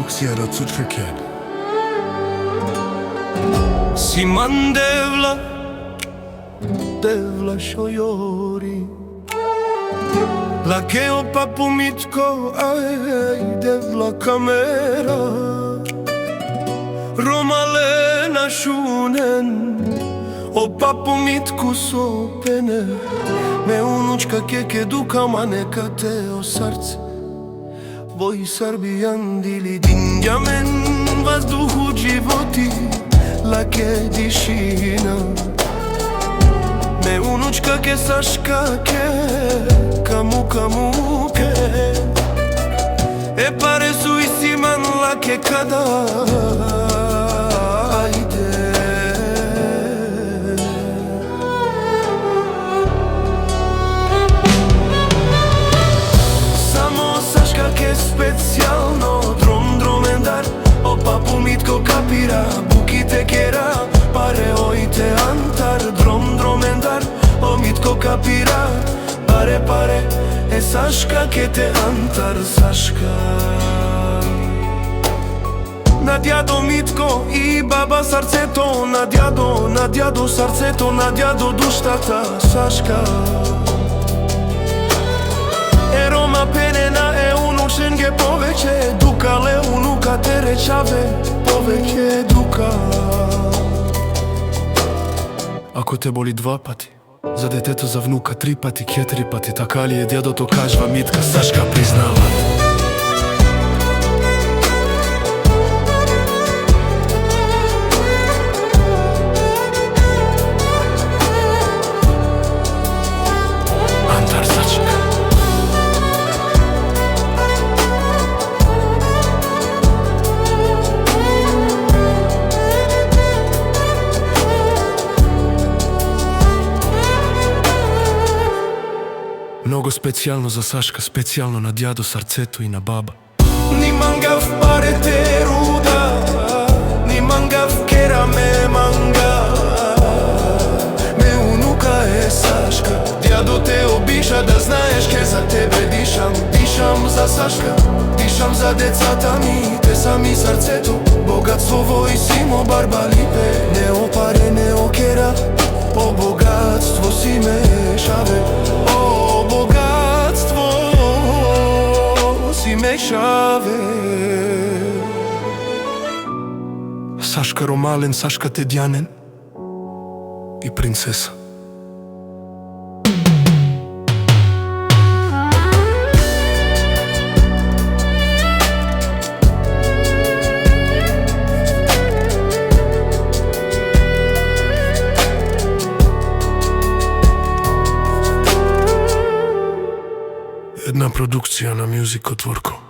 Produkcija da Cutfeken. Siman devla šojori Lakeo papu mitko, aj devla kamera Romale na šunen, o papu mitku sopene Me unučka keke duka maneka te o sarce Voi sarbijan dili dinjamen vazduhu životi Lake dišina Me unučka ke saška ke kamu ke E pare su i siman lake kada ajde Samo saška ke specijalno dromendar O papu mitko kapira bukite kera Pare ojte antar dromendar O mitko kapira Pare, e Saška ke te antar Saška Na djado mitko i baba sarceto Na djado sarceto, na djado duštata Saška E Roma penena e unučen ge poveće Dukale unuka te rečave Poveće duka Ако те боли 2 пати, за детето за внука 3 пати, 4 пати, така ли е дядото кажва Митка, Сашка признава. Антар Сашка. Много специјално за Сашка, специјално на дјадо срцето и на баба. Ни мангав парете руда, ни мангав кера ме манга. Ме унука е Сашка, дјадо те обиша да знаеш ке за тебе дишам. Дишам за Сашка, дишам за децата ми, те сами срцето, богатство и симо барбалипе. Не о паре, не о кера, о богатство си ме шаве. Мешаве Сашка Ромален, Сашка Тедјанен и принцеса. Една продукција на Мюзик Отворко.